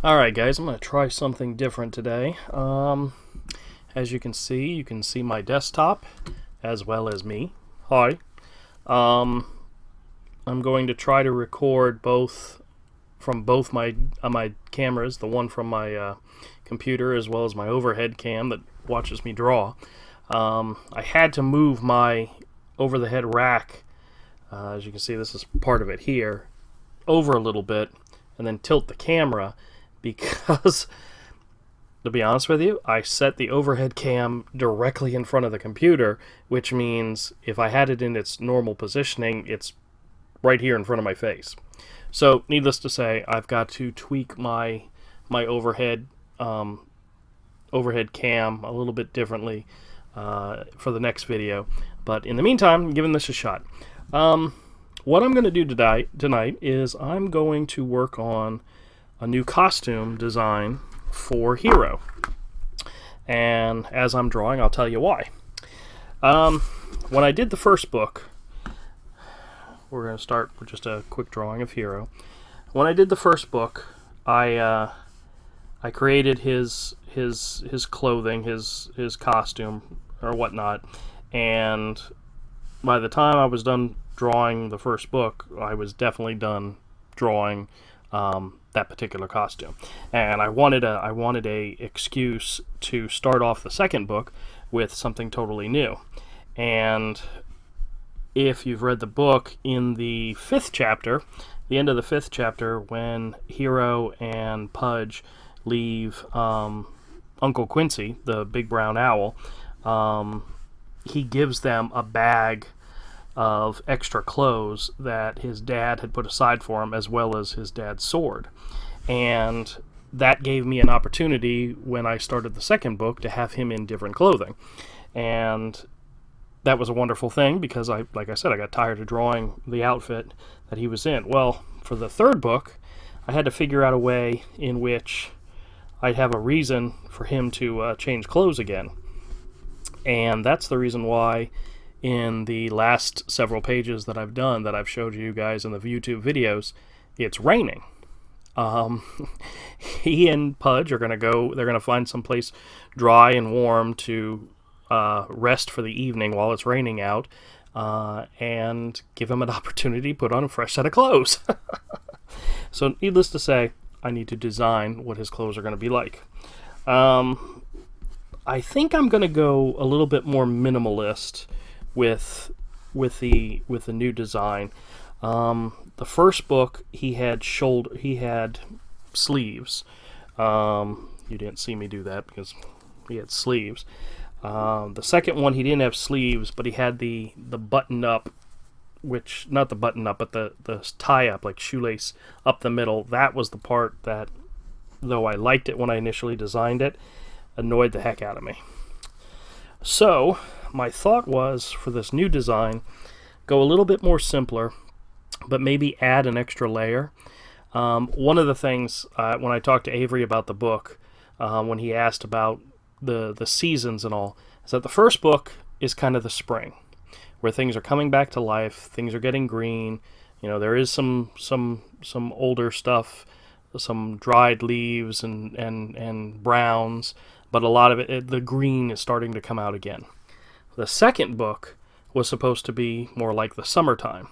Alright guys, I'm going to try something different today. As you can see my desktop as well as me. Hi. I'm going to try to record both from both my cameras, the one from my computer as well as my overhead cam that watches me draw. I had to move my over-the-head rack, as you can see this is part of it here, over a little bit and then tilt the camera because, to be honest with you, I set the overhead cam directly in front of the computer, which means if I had it in its normal positioning, it's right here in front of my face. So, needless to say, I've got to tweak my overhead cam a little bit differently for the next video. But in the meantime, I'm giving this a shot. What I'm going to do tonight is I'm going to work on a new costume design for Hero. And as I'm drawing, I'll tell you why. When I did the first book, we're going to start with just a quick drawing of Hero. When I did the first book, I created his clothing, his costume or whatnot, and by the time I was done drawing the first book, I was definitely done drawing that particular costume, and I wanted a excuse to start off the second book with something totally new. And if you've read the book, in the 5th chapter, the end of the 5th chapter, when Hero and Pudge leave Uncle Quincy, the big brown owl, he gives them a bag of extra clothes that his dad had put aside for him, as well as his dad's sword. And that gave me an opportunity when I started the second book to have him in different clothing. And that was a wonderful thing because, like I said, I got tired of drawing the outfit that he was in. Well, for the third book, I had to figure out a way in which I'd have a reason for him to change clothes again. And that's the reason why in the last several pages that I've done, that I've showed you guys in the YouTube videos, it's raining. He and Pudge are going to find some place dry and warm to rest for the evening while it's raining out, and give him an opportunity to put on a fresh set of clothes. So needless to say, I need to design what his clothes are going to be like. I think I'm going to go a little bit more minimalist with the new design. The first book he had sleeves. You didn't see me do that because he had sleeves. The second one he didn't have sleeves, but he had the button up, which, not the button up, but the tie up, like shoelace up the middle. That was the part that, though I liked it when I initially designed it, annoyed the heck out of me. So my thought was, for this new design, go a little bit more simpler, but maybe add an extra layer. One of the things, when I talked to Avery about the book, when he asked about the seasons and all, is that the first book is kind of the spring, where things are coming back to life, things are getting green. You know, there is some older stuff, some dried leaves and browns, but a lot of it, the green is starting to come out again. The second book was supposed to be more like the summertime.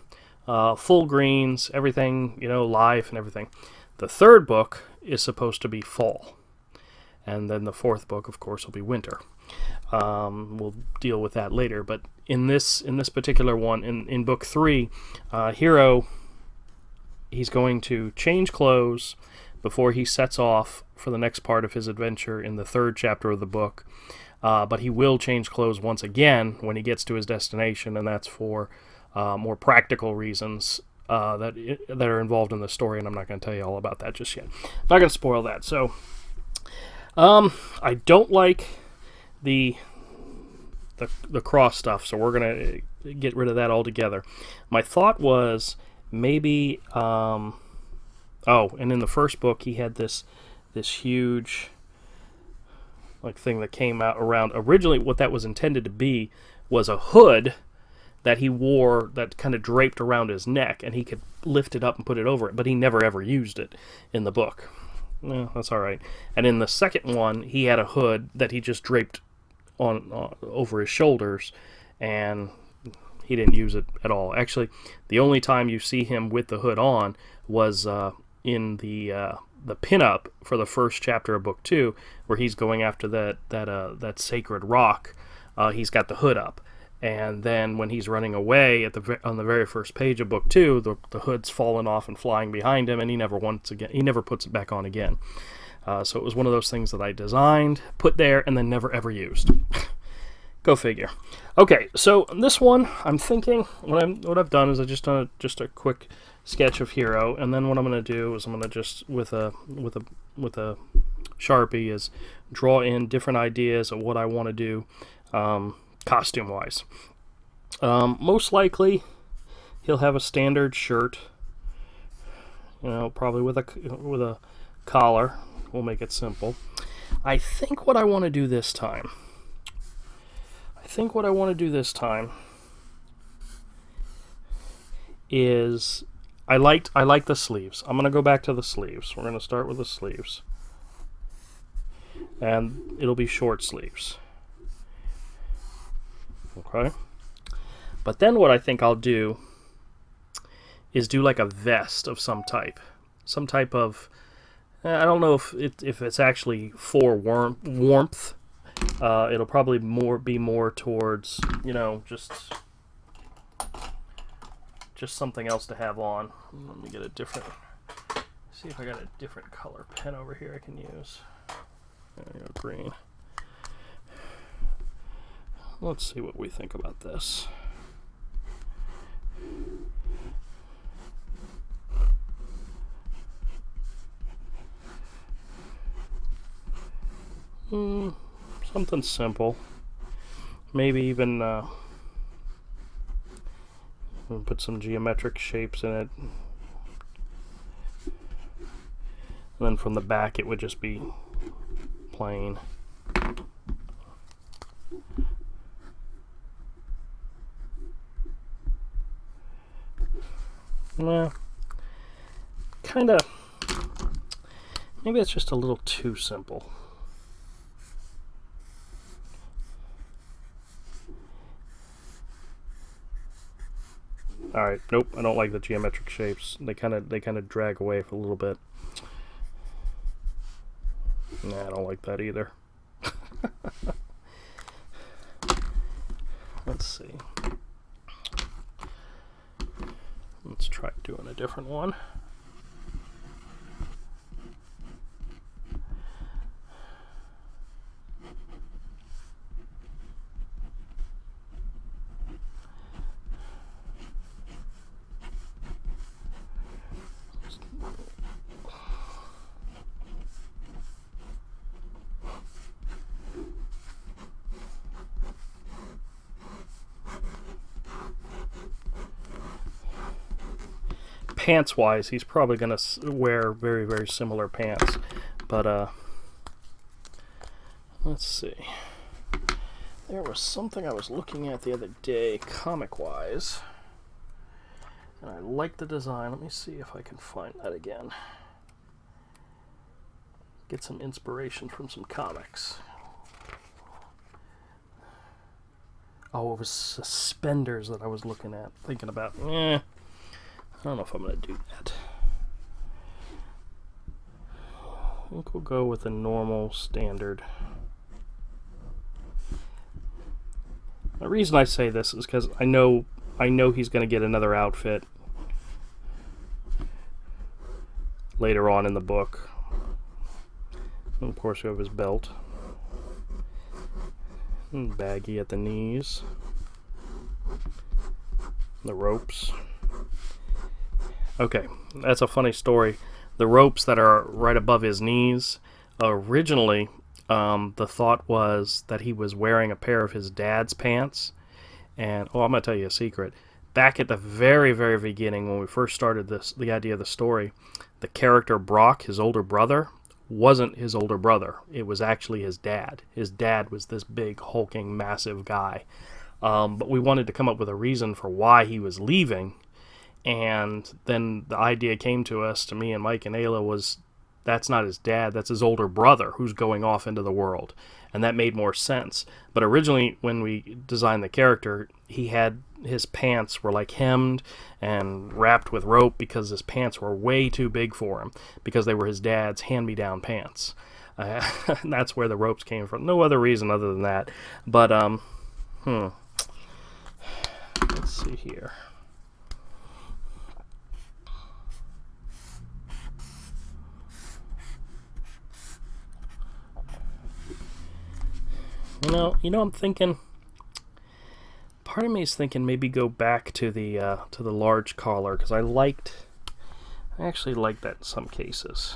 Full greens, everything, life and everything. The third book is supposed to be fall. And then the fourth book, of course, will be winter. We'll deal with that later. But in this particular one, in book 3, Hero, he's going to change clothes before he sets off for the next part of his adventure in the 3rd chapter of the book. But he will change clothes once again when he gets to his destination, and that's for more practical reasons that are involved in the story, and I'm not going to tell you all about that just yet. I'm not going to spoil that. So I don't like the cross stuff, so we're going to get rid of that altogether. My thought was maybe and in the first book he had this huge thing that came out around. Originally what that was intended to be was a hood that he wore that kind of draped around his neck, and he could lift it up and put it over it, but he never ever used it in the book. No, that's all right. And in the second one, he had a hood that he just draped on over his shoulders, and he didn't use it at all. Actually, the only time you see him with the hood on was in the pinup for the first chapter of book 2, where he's going after that sacred rock. He's got the hood up, and then when he's running away on the very first page of book 2, the hood's fallen off and flying behind him, and he never puts it back on again. So it was one of those things that I designed, put there, and then never ever used. Go figure. Okay, so this one, I'm thinking what I've done is I just done a quick sketch of Hero, and then what I'm going to do is I'm going to just with a Sharpie is draw in different ideas of what I want to do costume wise. Most likely he'll have a standard shirt, probably with a collar. We'll make it simple. I think what I want to do this time is I like the sleeves. I'm going to go back to the sleeves. We're going to start with the sleeves. And it'll be short sleeves. Okay? But then what I think I'll do is do like a vest of some type. Some type of... I don't know if it's actually for warmth. It'll probably be more towards, just something else to have on. Let me get see if I got a different color pen over here I can use. There you go, green. Let's see what we think about this. Something simple. Maybe even put some geometric shapes in it. And then from the back it would just be plain. Well, kinda. Maybe it's just a little too simple. All right, nope, I don't like the geometric shapes. They kind of drag away for a little bit. Nah, I don't like that either. Let's see. Let's try doing a different one. Pants wise, he's probably going to wear very, very similar pants, but let's see. There was something I was looking at the other day comic wise, and I like the design. Let me see if I can find that again. Get some inspiration from some comics. Oh, it was suspenders that I was looking at, thinking about. I don't know if I'm going to do that. I think we'll go with a normal standard. The reason I say this is because I know he's going to get another outfit later on in the book. And of course we have his belt. And baggy at the knees. The ropes. Okay, that's a funny story. The ropes that are right above his knees, originally the thought was that he was wearing a pair of his dad's pants. And, I'm going to tell you a secret. Back at the very, very beginning, when we first started the idea of the story, the character Brock, his older brother, wasn't his older brother. It was actually his dad. His dad was this big, hulking, massive guy. But we wanted to come up with a reason for why he was leaving. And then the idea came to us, to me and Mike and Ayla, was that's not his dad, that's his older brother who's going off into the world. And that made more sense. But originally, when we designed the character, his pants were like hemmed and wrapped with rope because his pants were way too big for him, because they were his dad's hand-me-down pants. That's where the ropes came from. No other reason other than that. But, let's see here. I'm thinking. Part of me is thinking maybe go back to the large collar, because I actually liked that in some cases.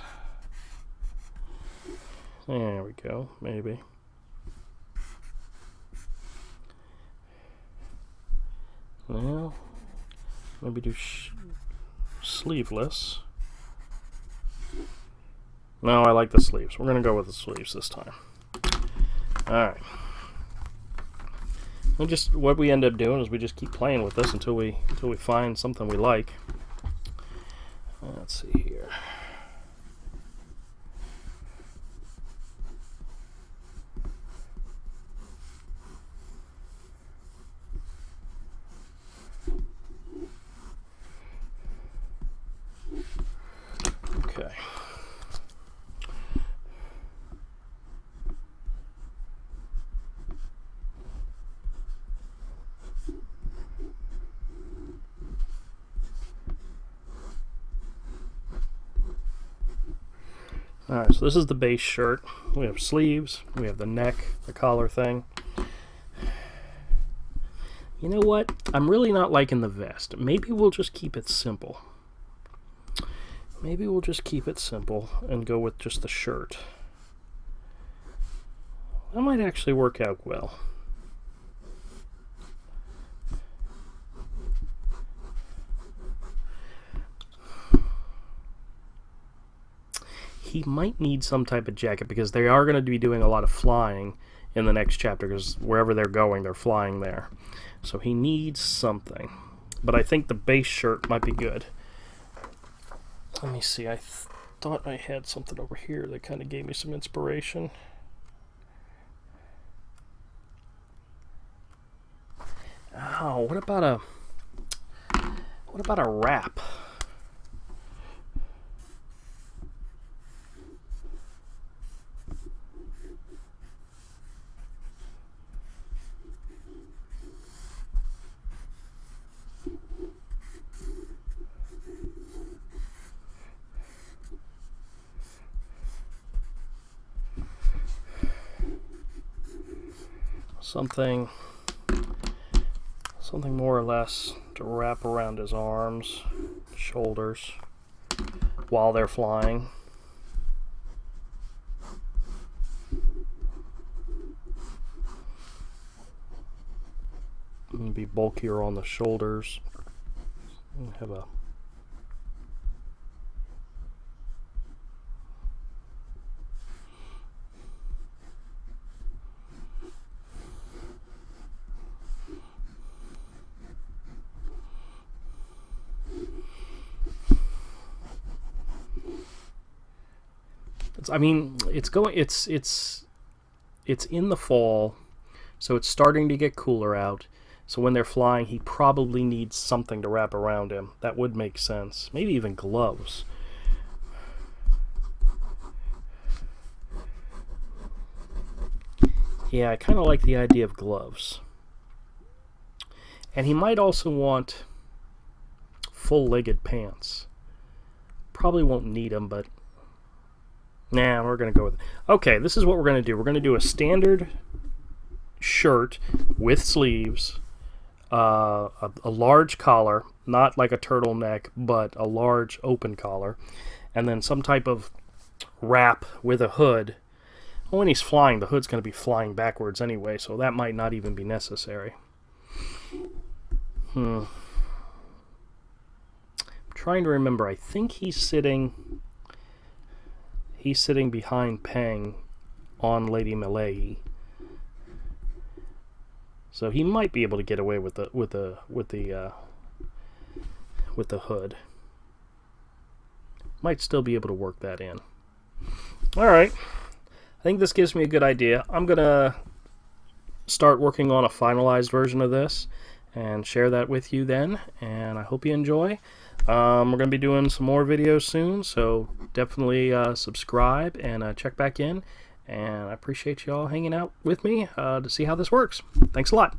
There we go. Maybe. Well, maybe do sleeveless. No, I like the sleeves. We're gonna go with the sleeves this time. Alright. What we end up doing is we just keep playing with this until we find something we like. Let's see here. Okay. Alright, so this is the base shirt. We have sleeves, we have the neck, the collar thing. You know what? I'm really not liking the vest. Maybe we'll just keep it simple. Maybe we'll just keep it simple and go with just the shirt. That might actually work out well. He might need some type of jacket because they are going to be doing a lot of flying in the next chapter, because wherever they're going, they're flying there. So he needs something. But I think the base shirt might be good. Let me see. I thought I had something over here that kind of gave me some inspiration. Oh, what about a wrap? Something more or less to wrap around his arms, shoulders, while they're flying. And be bulkier on the shoulders. And have a I mean, it's in the fall, so it's starting to get cooler out. So when they're flying, he probably needs something to wrap around him. That would make sense. Maybe even gloves. Yeah, I kind of like the idea of gloves. And he might also want full-legged pants. Probably won't need them, but nah, we're going to go with it. Okay, this is what we're going to do. We're going to do a standard shirt with sleeves, a large collar, not like a turtleneck, but a large open collar, and then some type of wrap with a hood. Well, when he's flying, the hood's going to be flying backwards anyway, so that might not even be necessary. I'm trying to remember. I think he's sitting behind Peng on Lady Malayi, so he might be able to get away with the hood. Might still be able to work that in. Alright, I think this gives me a good idea. I'm going to start working on a finalized version of this and share that with you then, and I hope you enjoy. We're going to be doing some more videos soon, so definitely subscribe and check back in, and I appreciate you all hanging out with me to see how this works. Thanks a lot.